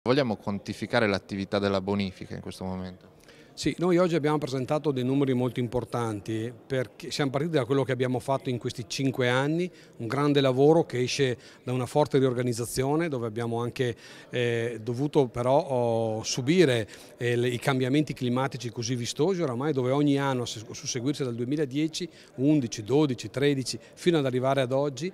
Vogliamo quantificare l'attività della bonifica in questo momento? Sì, noi oggi abbiamo presentato dei numeri molto importanti perché siamo partiti da quello che abbiamo fatto in questi 5 anni, un grande lavoro che esce da una forte riorganizzazione dove abbiamo anche dovuto però subire i cambiamenti climatici così vistosi oramai, dove ogni anno a susseguirsi dal 2010, 11, 12, 13 fino ad arrivare ad oggi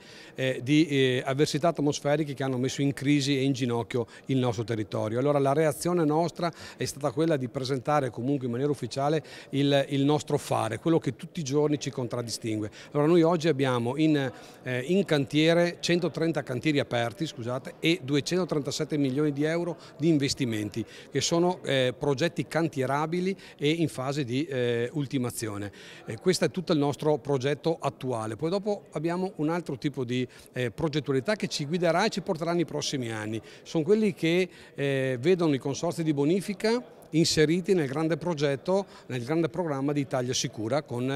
di avversità atmosferiche che hanno messo in crisi e in ginocchio il nostro territorio. Allora la reazione nostra è stata quella di presentare comunque in maniera ufficiale il nostro fare, quello che tutti i giorni ci contraddistingue. Allora noi oggi abbiamo in cantiere 130 cantieri aperti, scusate, e 237 milioni di euro di investimenti che sono progetti cantierabili e in fase di ultimazione. Questo è tutto il nostro progetto attuale. Poi dopo abbiamo un altro tipo di progettualità che ci guiderà e ci porterà nei prossimi anni. Sono quelli che vedono i consorzi di bonifica inseriti nel grande progetto, nel grande programma di Italia Sicura con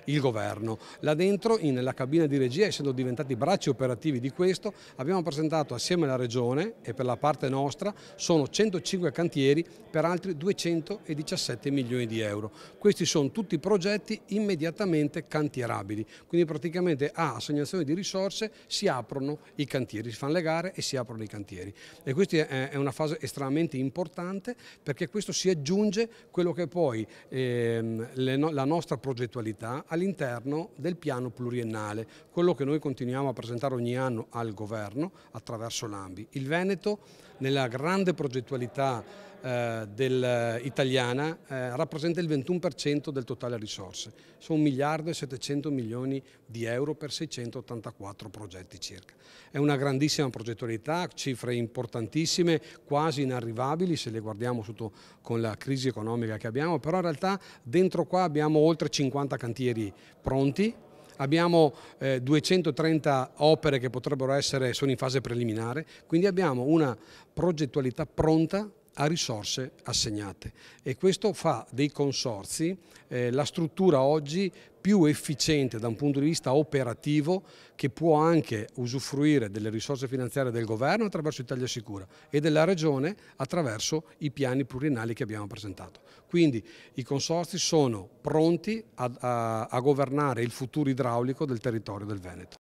il governo. Là dentro, nella cabina di regia, essendo diventati bracci operativi di questo, abbiamo presentato assieme alla Regione e per la parte nostra sono 105 cantieri per altri 217 milioni di euro. Questi sono tutti progetti immediatamente cantierabili, quindi praticamente a assegnazione di risorse si aprono i cantieri, si fanno le gare e si aprono i cantieri. E questa è una fase estremamente importante perché questo si aggiunge quello che è poi la nostra progettualità all'interno del piano pluriennale, quello che noi continuiamo a presentare ogni anno al governo attraverso l'ANBI. Il Veneto nella grande progettualità italiana rappresenta il 21% del totale risorse, sono 1 miliardo e 700 milioni di euro per 684 progetti circa. È una grandissima progettualità, cifre importantissime, quasi inarrivabili se le guardiamo con la crisi economica che abbiamo, però in realtà dentro qua abbiamo oltre 50 cantieri pronti. Abbiamo 230 opere che sono in fase preliminare, quindi abbiamo una progettualità pronta a risorse assegnate e questo fa dei consorzi la struttura oggi più efficiente da un punto di vista operativo, che può anche usufruire delle risorse finanziarie del governo attraverso Italia Sicura e della Regione attraverso i piani pluriennali che abbiamo presentato. Quindi i consorzi sono pronti a governare il futuro idraulico del territorio del Veneto.